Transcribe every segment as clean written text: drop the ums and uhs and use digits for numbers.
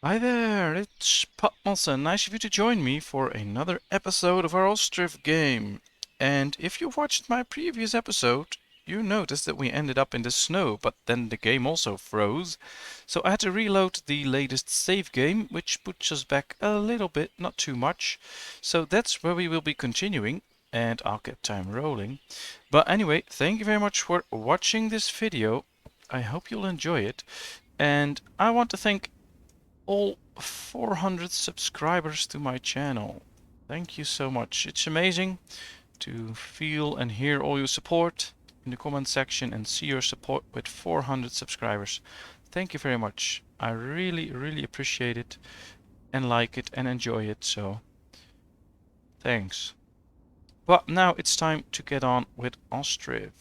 Hi there, it's Patmos, and nice of you to join me for another episode of our Ostriv game. And if you've watched my previous episode, you noticed that we ended up in the snow, but then the game also froze. So I had to reload the latest save game, which puts us back a little bit, not too much. So that's where we will be continuing, and I'll get time rolling. But anyway, thank you very much for watching this video. I hope you'll enjoy it. And I want to thank all 400 subscribers to my channel. Thank you so much. It's amazing to feel and hear all your support in the comment section and see your support with 400 subscribers. Thank you very much. I really appreciate it and like it and enjoy it, so thanks. But now it's time to get on with Ostriv.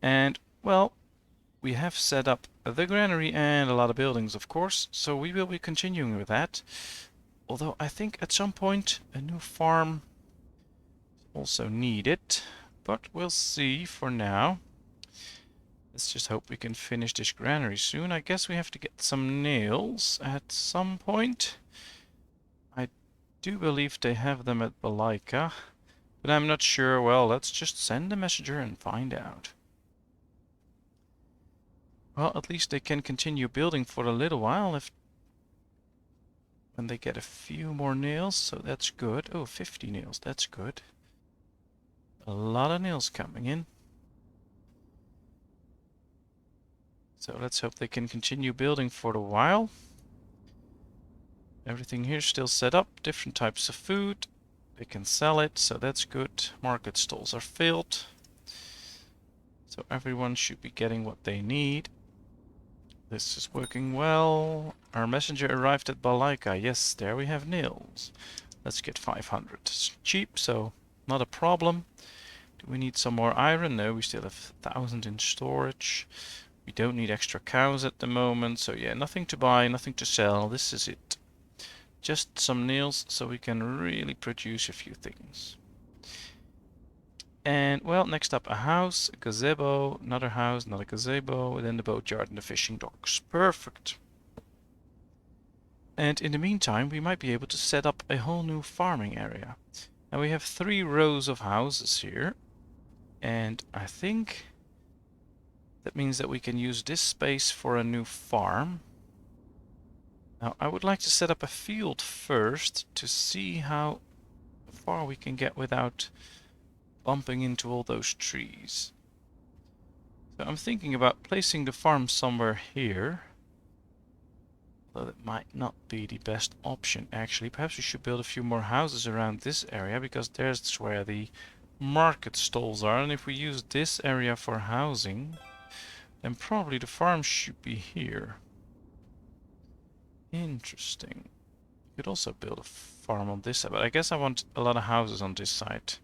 And well, we have set up the granary and a lot of buildings, of course, so we will be continuing with that. Although I think at some point a new farm is also needed, but we'll see for now. Let's just hope we can finish this granary soon. I guess we have to get some nails at some point. I do believe they have them at Balika, but I'm not sure. Well, let's just send a messenger and find out. Well, at least they can continue building for a little while if when they get a few more nails, so that's good. Oh, 50 nails, that's good. A lot of nails coming in. So let's hope they can continue building for a while. Everything here is still set up, different types of food. They can sell it, so that's good. Market stalls are filled. So everyone should be getting what they need. This is working well. Our messenger arrived at Balika. Yes, there we have nails. Let's get 500. It's cheap, so not a problem. Do we need some more iron? No, we still have 1,000 in storage. We don't need extra cows at the moment, so yeah, nothing to buy, nothing to sell. This is it. Just some nails so we can really produce a few things. And well, next up a house, a gazebo, another house, another gazebo, and then the boatyard and the fishing docks. Perfect. And in the meantime, we might be able to set up a whole new farming area. Now we have 3 rows of houses here, and I think that means that we can use this space for a new farm. Now I would like to set up a field first to see how far we can get without bumping into all those trees. So I'm thinking about placing the farm somewhere here. Though it might not be the best option actually. Perhaps we should build a few more houses around this area, because there's where the market stalls are, and if we use this area for housing, then probably the farm should be here. Interesting. You could also build a farm on this side, but I guess I want a lot of houses on this side to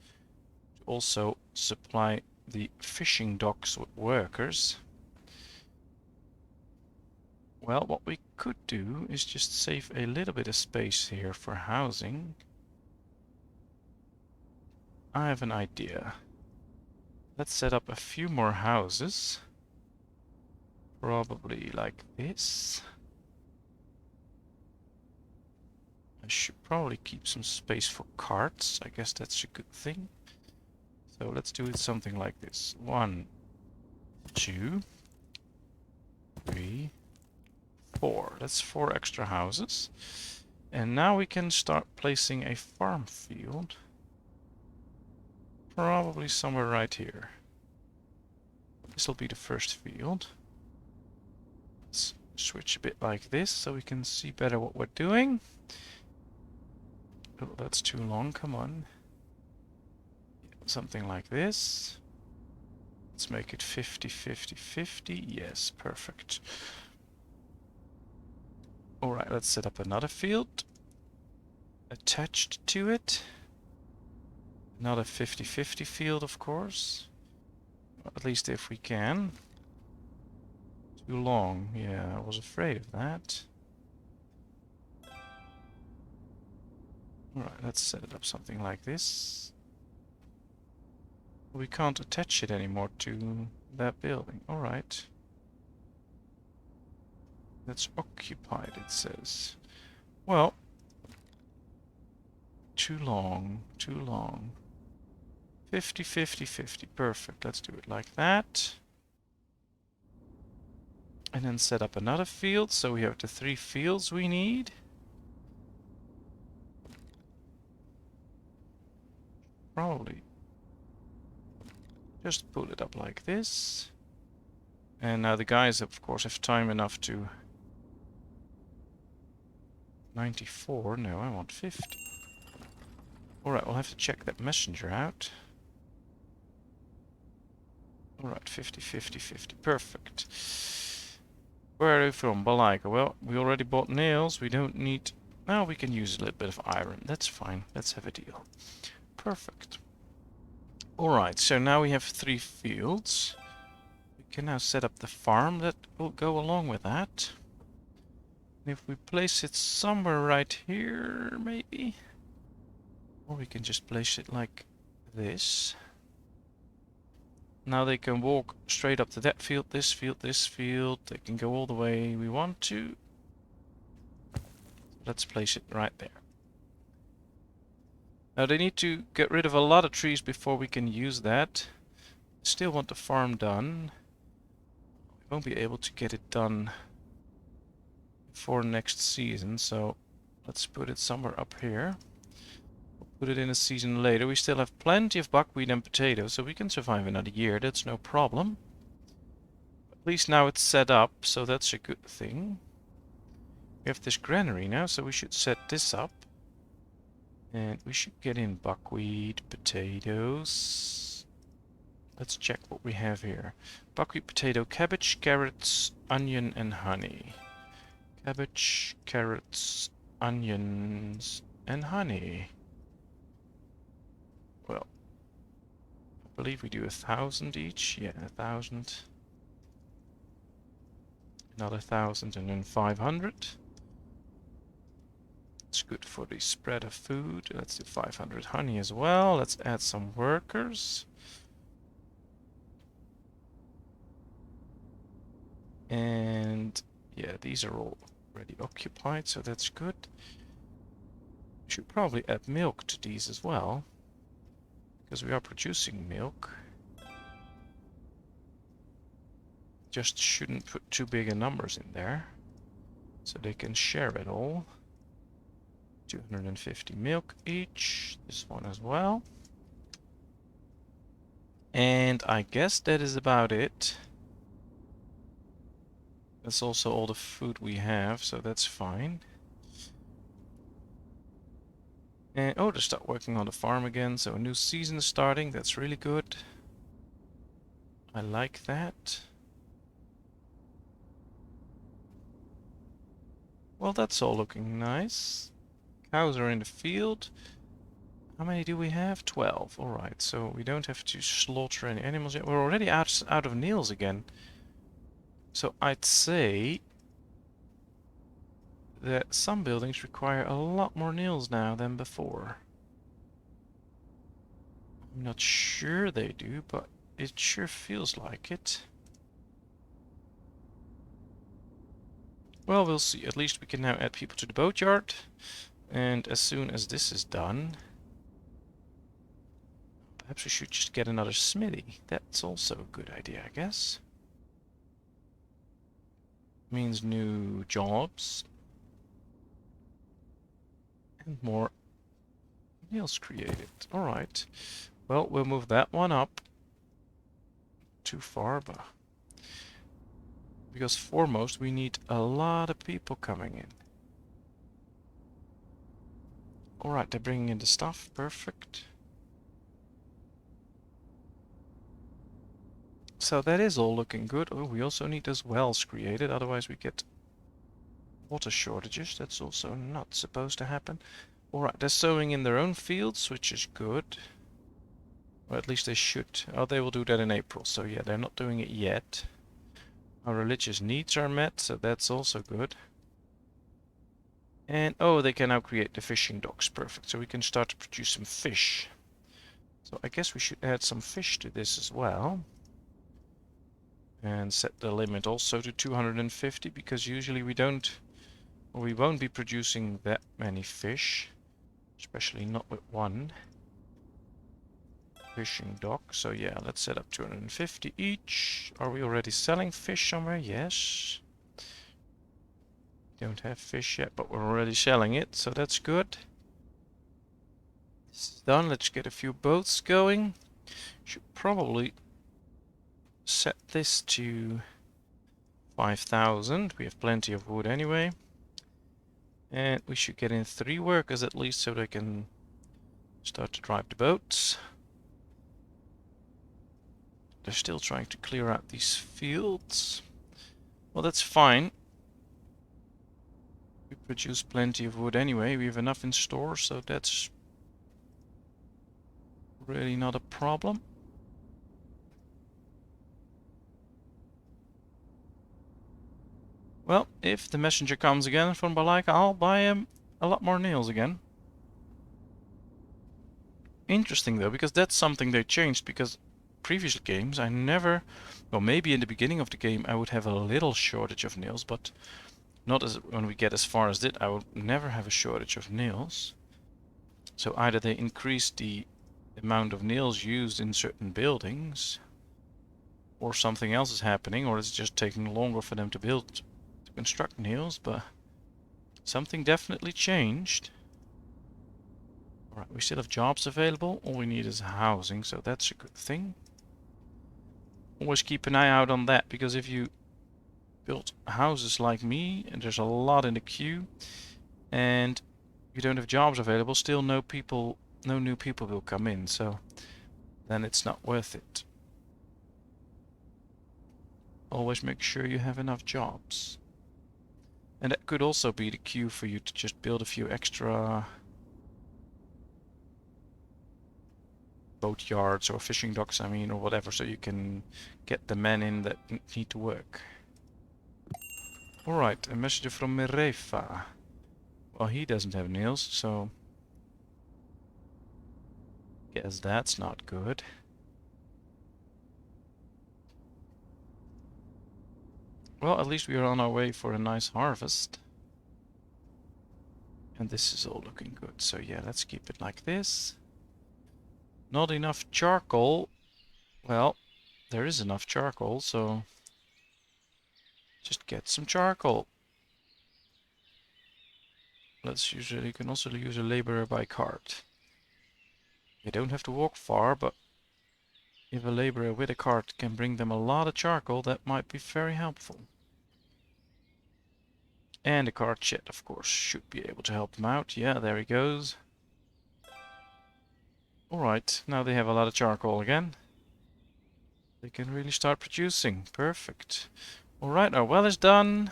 also supply the fishing docks with workers. Well, what we could do is just save a little bit of space here for housing. I have an idea. Let's set up a few more houses. Probably like this. I should probably keep some space for carts. I guess that's a good thing. So let's do it something like this. 1, 2, 3, 4. That's 4 extra houses. And now we can start placing a farm field. Probably somewhere right here. This will be the first field. Let's switch a bit like this so we can see better what we're doing. Oh, that's too long, come on. Something like this. Let's make it 50-50-50. Yes, perfect. Alright, let's set up another field attached to it. Another 50-50 field, of course. At least if we can. Too long. Yeah, I was afraid of that. Alright, let's set it up something like this. We can't attach it anymore to that building. Alright. That's occupied, it says. Well, too long, too long. 50, 50, 50. Perfect. Let's do it like that. And then set up another field, so we have the 3 fields we need. Probably just pull it up like this. And now the guys, of course, have time enough to... 94? No, I want 50. Alright, we'll have to check that messenger out. Alright, 50, 50, 50. Perfect. Where are you from? Balaika. Well, we already bought nails. We don't need... Well, we can use a little bit of iron. That's fine. Let's have a deal. Perfect. Alright, so now we have 3 fields. We can now set up the farm that will go along with that. And if we place it somewhere right here, maybe? Or we can just place it like this. Now they can walk straight up to that field, this field, this field. They can go all the way we want to. Let's place it right there. Now they need to get rid of a lot of trees before we can use that. Still want the farm done. We won't be able to get it done for next season, so let's put it somewhere up here. We'll put it in a season later. We still have plenty of buckwheat and potatoes, so we can survive another year. That's no problem. At least now it's set up, so that's a good thing. We have this granary now, so we should set this up. And we should get in buckwheat, potatoes. Let's check what we have here. Buckwheat, potato, cabbage, carrots, onion, and honey. Cabbage, carrots, onions, and honey. Well, I believe we do 1,000 each. Yeah, 1,000. Another 1,000 and then 500. It's good for the spread of food. Let's do 500 honey as well. Let's add some workers. And yeah, these are all already occupied, so that's good. Should probably add milk to these as well, because we are producing milk. Just shouldn't put too big a numbers in there, so they can share it all. 250 milk each. This one as well. And I guess that is about it. That's also all the food we have, so that's fine. And oh, they start working on the farm again, so a new season is starting. That's really good. I like that. Well, that's all looking nice. Cows are in the field. How many do we have? 12. Alright, so we don't have to slaughter any animals yet. We're already out of nails again. So I'd say that some buildings require a lot more nails now than before. I'm not sure they do, but it sure feels like it. Well, we'll see. At least we can now add people to the boatyard. And as soon as this is done... Perhaps we should just get another smithy. That's also a good idea, I guess. Means new jobs. And more nails created. Alright. Well, we'll move that one up. Too far, but... Because foremost, we need a lot of people coming in. Alright, they're bringing in the stuff. Perfect. So that is all looking good. Oh, we also need those wells created, otherwise we get water shortages. That's also not supposed to happen. Alright, they're sowing in their own fields, which is good. Or at least they should. Oh, they will do that in April, so yeah, they're not doing it yet. Our religious needs are met, so that's also good. And, oh, they can now create the fishing docks. Perfect, so we can start to produce some fish. So I guess we should add some fish to this as well. And set the limit also to 250, because usually we don't We won't be producing that many fish, especially not with one fishing dock. So yeah, let's set up 250 each. Are we already selling fish somewhere? Yes. Don't have fish yet, but we're already selling it, so that's good. This is done. Let's get a few boats going. Should probably set this to 5,000. We have plenty of wood anyway. And we should get in 3 workers at least so they can start to drive the boats. They're still trying to clear out these fields. Well, that's fine. We produce plenty of wood anyway. We have enough in store, so that's really not a problem. Well, if the messenger comes again from Balaka, I'll buy him a lot more nails again. Interesting though, because that's something they changed, because previous games I never, well maybe in the beginning of the game I would have a little shortage of nails, but not as when we get as far as that I would never have a shortage of nails. So either they increased the amount of nails used in certain buildings, or something else is happening, or it's just taking longer for them to construct nails, but something definitely changed. Alright, we still have jobs available. All we need is housing, so that's a good thing. Always keep an eye out on that, because if you build houses like me, and there's a lot in the queue, and you don't have jobs available, still no new people will come in, so then it's not worth it. Always make sure you have enough jobs. And that could also be the queue for you to just build a few extra boat yards or fishing docks, I mean, or whatever, so you can get the men in that need to work. Alright, a message from Mirefa. Well, he doesn't have nails, so guess that's not good. Well, at least we are on our way for a nice harvest. And this is all looking good, so yeah, let's keep it like this. Not enough charcoal. Well, there is enough charcoal, so just get some charcoal. You can also use a laborer by cart. They don't have to walk far, but if a laborer with a cart can bring them a lot of charcoal, that might be very helpful. And the cart shed, of course, should be able to help them out. Yeah, there he goes. Alright, now they have a lot of charcoal again. They can really start producing. Perfect. Alright, our well is done.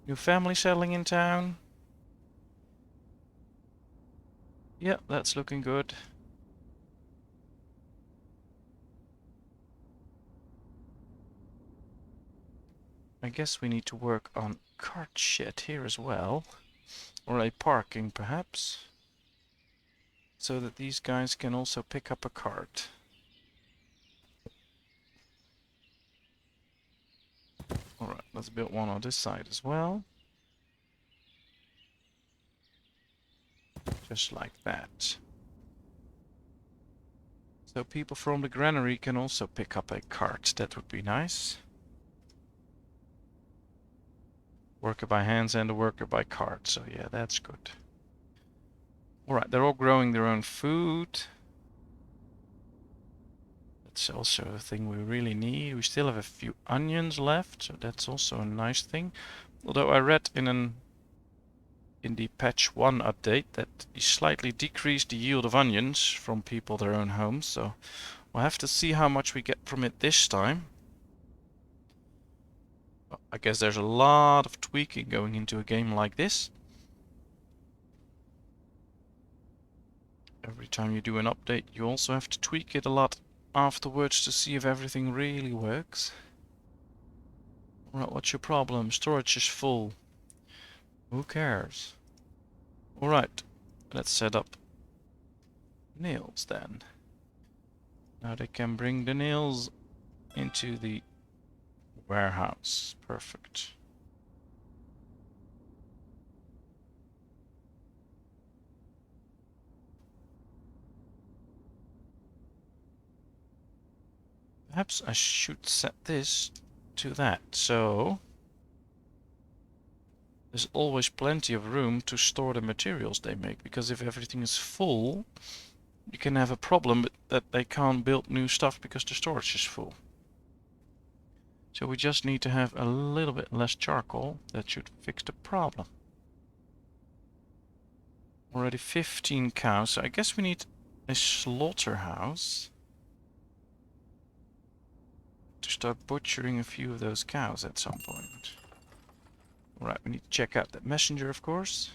New family settling in town. Yeah, that's looking good. I guess we need to work on cart shed here as well. Or a parking, perhaps. So that these guys can also pick up a cart. Alright, let's build one on this side as well. Just like that. So people from the granary can also pick up a cart. That would be nice. Worker by hands and a worker by cart. So yeah, that's good. Alright, they're all growing their own food. That's also a thing we really need. We still have a few onions left, so that's also a nice thing. Although I read in the patch 1 update that he slightly decreased the yield of onions from people their own homes, so we'll have to see how much we get from it this time. Well, I guess there's a lot of tweaking going into a game like this. Every time you do an update, you also have to tweak it a lot afterwards to see if everything really works. Alright, what's your problem? Storage is full. Who cares? Alright, let's set up nails then. Now they can bring the nails into the warehouse. Perfect. Perhaps I should set this to that, so there's always plenty of room to store the materials they make, because if everything is full, you can have a problem that they can't build new stuff because the storage is full. So we just need to have a little bit less charcoal. That should fix the problem. Already 15 cows, so I guess we need a slaughterhouse to start butchering a few of those cows at some point. Alright, we need to check out that messenger, of course.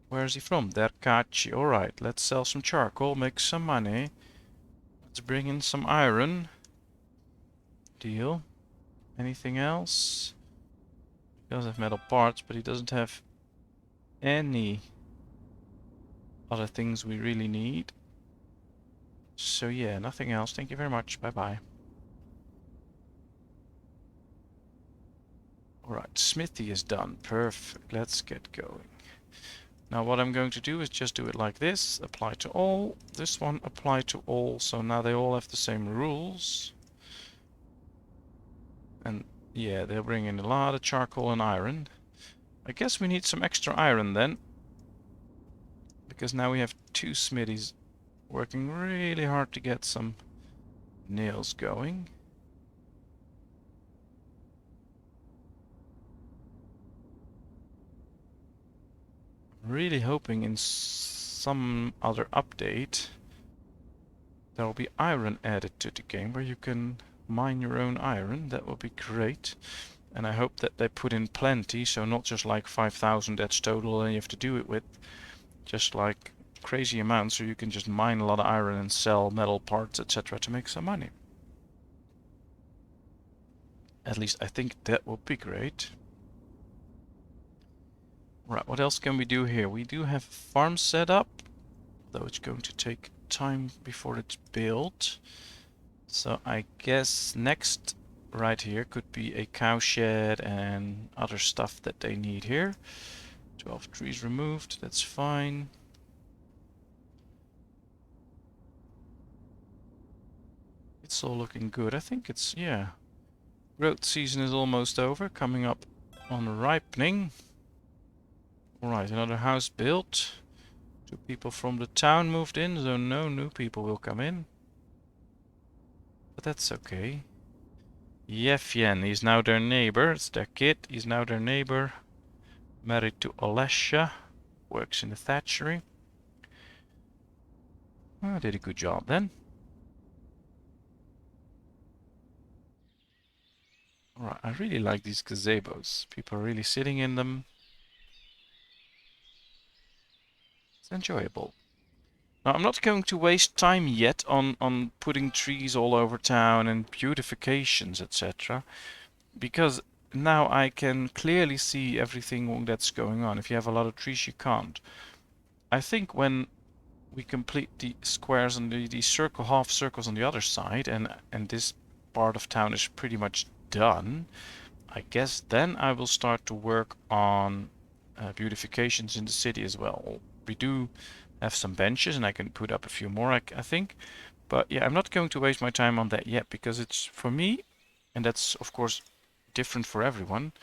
Where is he from? Derkachi. Alright, let's sell some charcoal, make some money. Let's bring in some iron. Deal. Anything else? He does have metal parts, but he doesn't have any other things we really need. So yeah, nothing else. Thank you very much. Bye-bye. Alright, smithy is done. Perfect. Let's get going. Now what I'm going to do is just do it like this. Apply to all. This one apply to all. So now they all have the same rules. And yeah, they'll bring in a lot of charcoal and iron. I guess we need some extra iron then. Because now we have two smithies working really hard to get some nails going. Really hoping in some other update there will be iron added to the game where you can mine your own iron. That would be great. And I hope that they put in plenty, so not just like 5,000 that's total and you have to do it with. Just like crazy amounts so you can just mine a lot of iron and sell metal parts, etc. to make some money. At least I think that would be great. Right, what else can we do here? We do have a farm set up, though it's going to take time before it's built. So I guess next right here could be a cow shed and other stuff that they need here. 12 trees removed, that's fine. It's all looking good. I think it's, yeah. Growth season is almost over, coming up on ripening. Alright, another house built. 2 people from the town moved in, so no new people will come in. But that's okay. Yefien, he's now their neighbor. It's their kid. He's now their neighbor. Married to Olesha. Works in the thatchery. Oh, did a good job then. Alright, I really like these gazebos. People are really sitting in them. It's enjoyable. Now, I'm not going to waste time yet on putting trees all over town and beautifications, etc. Because now I can clearly see everything that's going on. If you have a lot of trees, you can't. I think when we complete the squares and the circle, half circles on the other side, and this part of town is pretty much done, I guess then I will start to work on beautifications in the city as well. We do have some benches and I can put up a few more, I think. But yeah, I'm not going to waste my time on that yet because it's, for me, and that's of course different for everyone,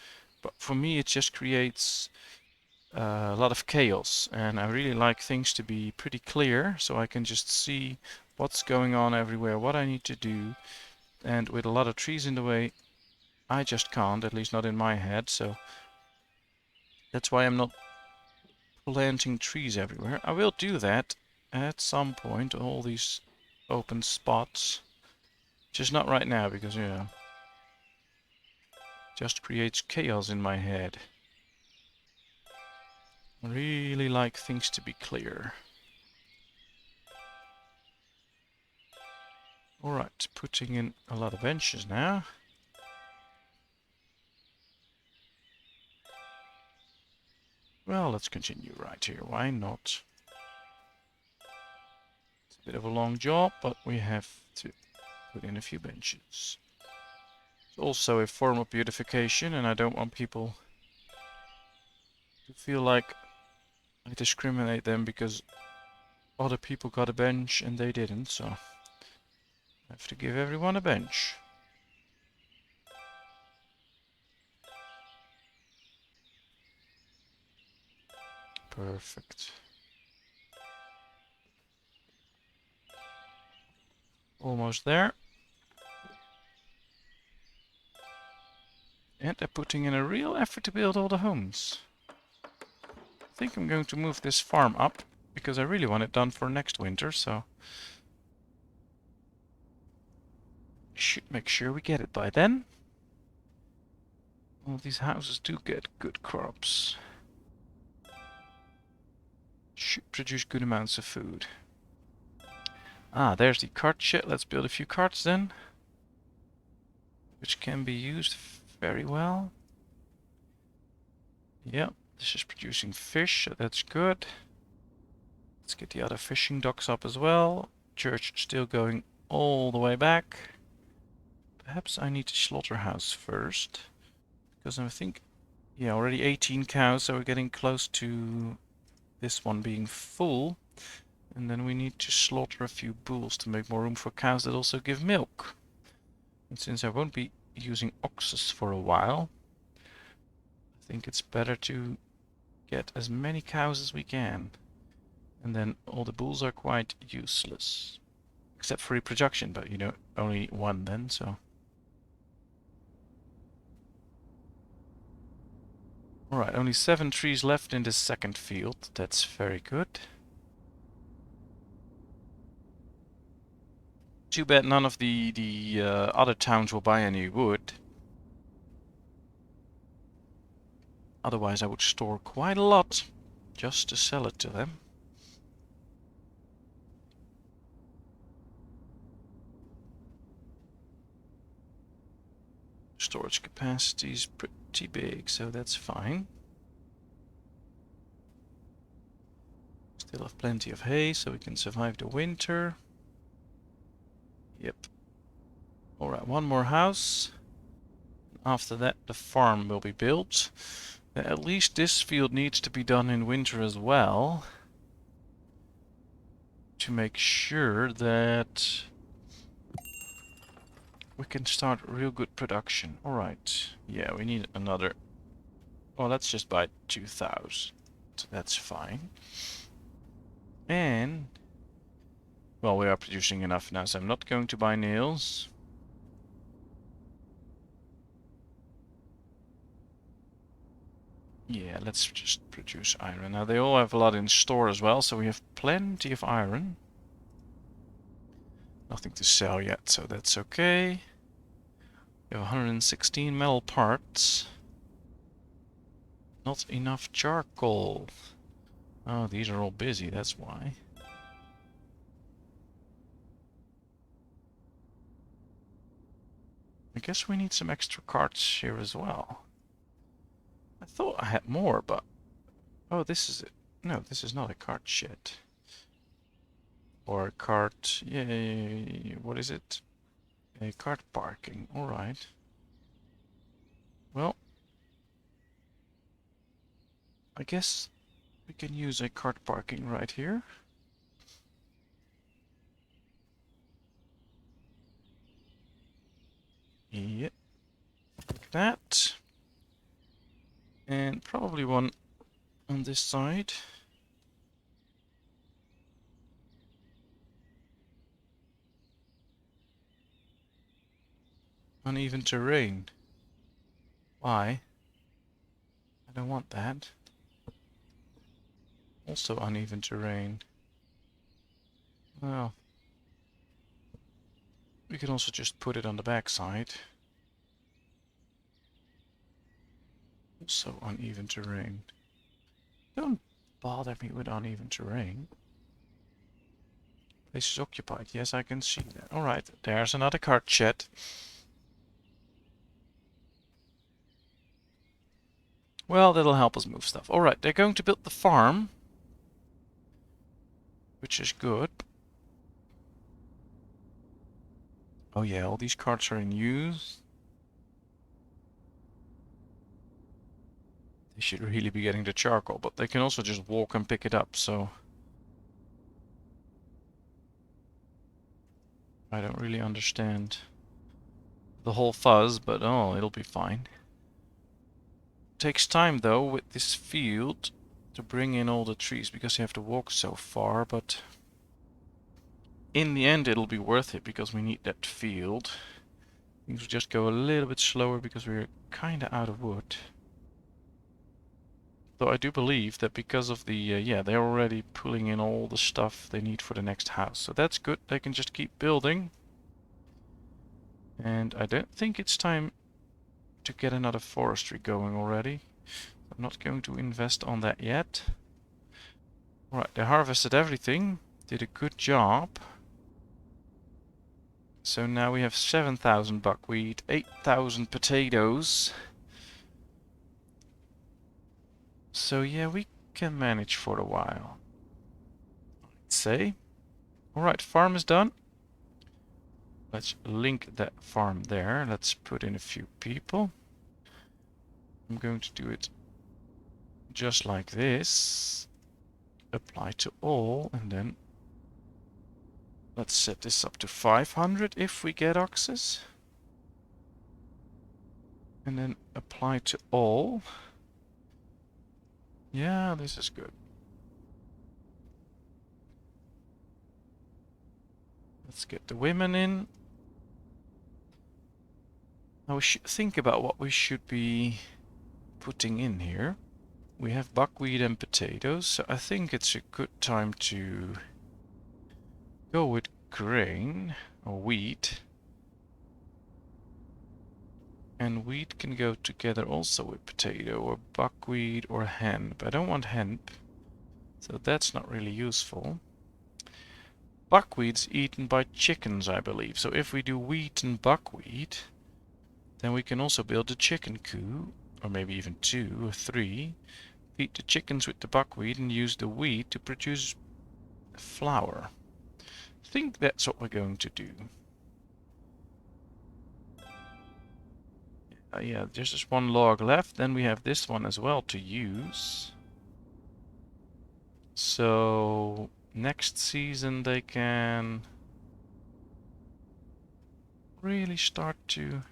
but for me it just creates a lot of chaos, and I really like things to be pretty clear so I can just see what's going on everywhere, what I need to do. And with a lot of trees in the way, I just can't, at least not in my head, so that's why I'm not planting trees everywhere. I will do that at some point, all these open spots. Just not right now, because, yeah, just creates chaos in my head. I really like things to be clear. Alright, putting in a lot of benches now. Well, let's continue right here. Why not? It's a bit of a long job, but we have to put in a few benches. It's also a form of beautification, and I don't want people to feel like I discriminate them because other people got a bench and they didn't, so I have to give everyone a bench. Perfect. Almost there. And they're putting in a real effort to build all the homes. I think I'm going to move this farm up, because I really want it done for next winter, so... should make sure we get it by then. All these houses do get good crops. Should produce good amounts of food. Ah, there's the cart shed. Let's build a few carts then, which can be used very well. Yep, this is producing fish, so that's good. Let's get the other fishing docks up as well. Church still going all the way back. Perhaps I need the slaughterhouse first, because I think, yeah, already 18 cows, so we're getting close to this one being full. And then we need to slaughter a few bulls to make more room for cows that also give milk. And since I won't be using oxes for a while, I think it's better to get as many cows as we can. And then all the bulls are quite useless. Except for reproduction, but you know, only one then, so... Alright, only 7 trees left in this second field. That's very good. Too bad none of the other towns will buy any wood. Otherwise I would store quite a lot just to sell it to them. Storage capacity is pretty big, so that's fine. Still have plenty of hay, so we can survive the winter. Yep. Alright, one more house. After that, the farm will be built. At least this field needs to be done in winter as well, to make sure that we can start real good production. Alright, yeah, we need another... well, let's just buy 2,000. So that's fine. And... well, we are producing enough now, so I'm not going to buy nails. Yeah, let's just produce iron. Now, they all have a lot in store as well, so we have plenty of iron. Nothing to sell yet, so that's okay. We have 116 metal parts. Not enough charcoal. Oh, these are all busy, that's why. I guess we need some extra carts here as well. I thought I had more, but... oh, this is it. No, this is not a cart shed. Or a cart... yay, what is it? A cart parking, alright. Well... I guess we can use a cart parking right here. Yep. Like that. And probably one on this side. Uneven terrain. Why? I don't want that. Also uneven terrain. Well, we can also just put it on the back side. Also uneven terrain. Don't bother me with uneven terrain. Place is occupied. Yes, I can see that. Alright, there's another cart shed. Well, that'll help us move stuff. Alright, they're going to build the farm. Which is good. Oh yeah, all these carts are in use. They should really be getting the charcoal, but they can also just walk and pick it up, so... I don't really understand the whole fuzz, but oh, it'll be fine. Takes time though with this field to bring in all the trees because you have to walk so far, but in the end it'll be worth it because we need that field. Things will just go a little bit slower because we're kinda out of wood. Though I do believe that because of the, yeah, they're already pulling in all the stuff they need for the next house. So that's good, they can just keep building. And I don't think it's time to get another forestry going already. I'm not going to invest on that yet. Alright, they harvested everything, did a good job. So now we have 7,000 buckwheat, 8,000 potatoes. So yeah, we can manage for a while, I'd say. Alright, farm is done. Let's link that farm there. Let's put in a few people. I'm going to do it just like this. Apply to all, and then let's set this up to 500 if we get acces. And then apply to all. Yeah, this is good. Let's get the women in. Now we should think about what we should be putting in here. We have buckwheat and potatoes, so I think it's a good time to go with grain or wheat. And wheat can go together also with potato or buckwheat or hemp. I don't want hemp, so that's not really useful. Buckwheat's eaten by chickens, I believe. So if we do wheat and buckwheat, then we can also build a chicken coop, or maybe even 2 or 3. Feed the chickens with the buckwheat and use the wheat to produce flour. I think that's what we're going to do. Yeah, there's just one log left. Then we have this one as well to use. So next season they can really start to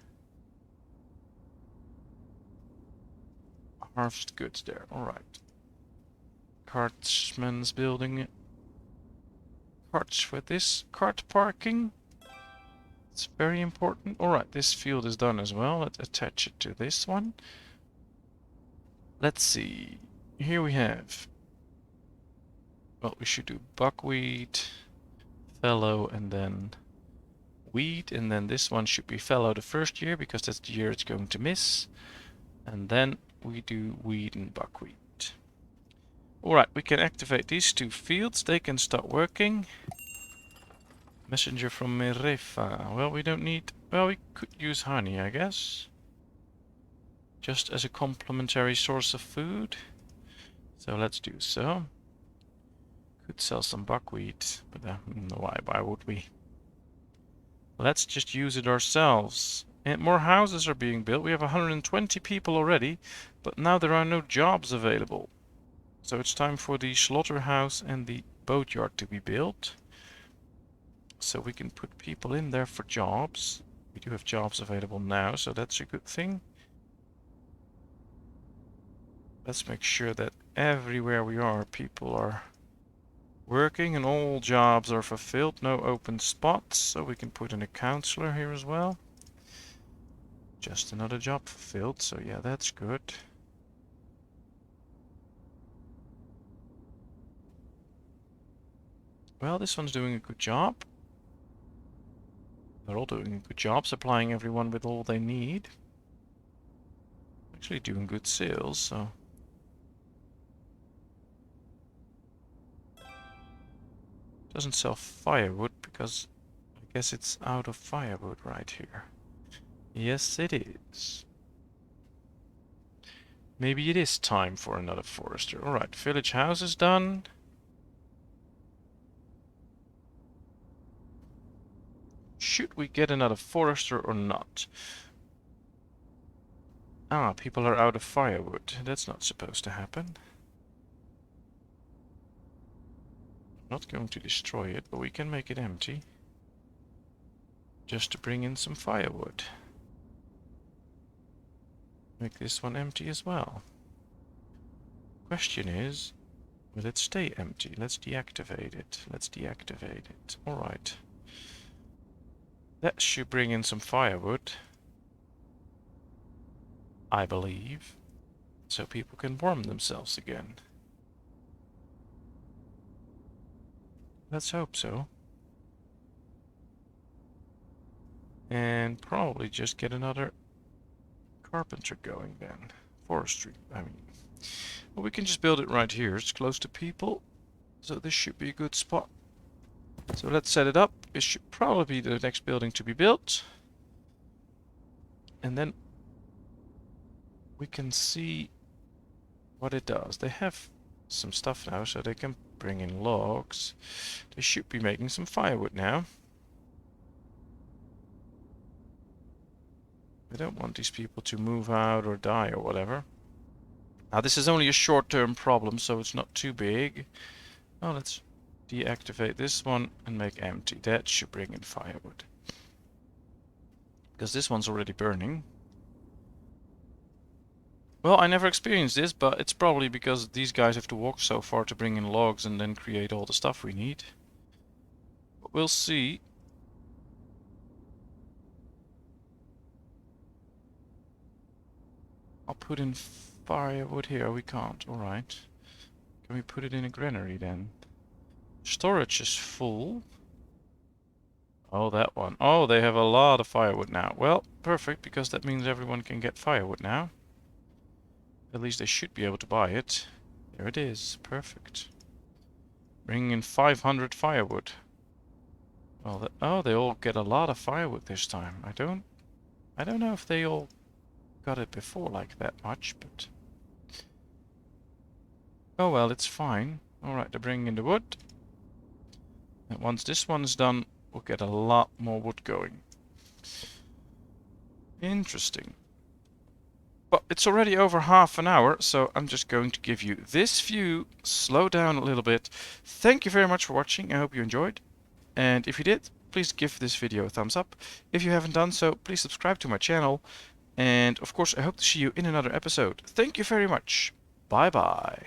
harvest goods there. Alright. Cartsman's building carts for this cart parking. It's very important. Alright, this field is done as well. Let's attach it to this one. Let's see. Here we have, well, we should do buckwheat, fallow, and then wheat, and then this one should be fallow the first year because that's the year it's going to miss. And then we do wheat and buckwheat. Alright, we can activate these 2 fields. They can start working. Messenger from Merefa. Well, we don't need... Well, we could use honey, I guess. Just as a complementary source of food. So let's do so. Could sell some buckwheat, but why would we? Let's just use it ourselves. And more houses are being built. We have 120 people already, but now there are no jobs available. So it's time for the slaughterhouse and the boatyard to be built. So we can put people in there for jobs. We do have jobs available now, so that's a good thing. Let's make sure that everywhere we are, people are working and all jobs are fulfilled. No open spots, so we can put in a counselor here as well. Just another job fulfilled, so yeah, that's good. Well, this one's doing a good job. They're all doing a good job, supplying everyone with all they need. Actually doing good sales, so... Doesn't sell firewood because I guess it's out of firewood right here. Yes, it is. Maybe it is time for another forester. Alright, village house is done. Should we get another forester or not? Ah, people are out of firewood. That's not supposed to happen. I'm not going to destroy it, but we can make it empty. just to bring in some firewood. Make this one empty as well. Question is, will it stay empty? Let's deactivate it. Let's deactivate it. Alright. That should bring in some firewood, I believe, so people can warm themselves again. Let's hope so. And probably just get another carpenter going then. Forestry, I mean. Well, we can just build it right here. It's close to people, so this should be a good spot. So let's set it up. It should probably be the next building to be built. And then we can see what it does. They have some stuff now, so they can bring in logs. They should be making some firewood now. I don't want these people to move out or die or whatever. Now this is only a short-term problem, so it's not too big. Oh, let's deactivate this one and make empty. That should bring in firewood. Because this one's already burning. Well, I never experienced this, but it's probably because these guys have to walk so far to bring in logs and then create all the stuff we need. But we'll see. I'll put in firewood here. We can't. Alright. Can we put it in a granary then? Storage is full. Oh, that one. Oh, they have a lot of firewood now. Well, perfect, because that means everyone can get firewood now. At least they should be able to buy it. There it is. Perfect. Bringing in 500 firewood. Well, oh, they all get a lot of firewood this time. I don't know if they all got it before like that much, but oh well, it's fine. Alright, they're bringing in the wood. And once this one's done, we'll get a lot more wood going. Interesting. But it's already over half an hour, so I'm just going to give you this view, slow down a little bit. Thank you very much for watching. I hope you enjoyed. And if you did, please give this video a thumbs up. If you haven't done so, please subscribe to my channel. And of course, I hope to see you in another episode. Thank you very much. Bye bye.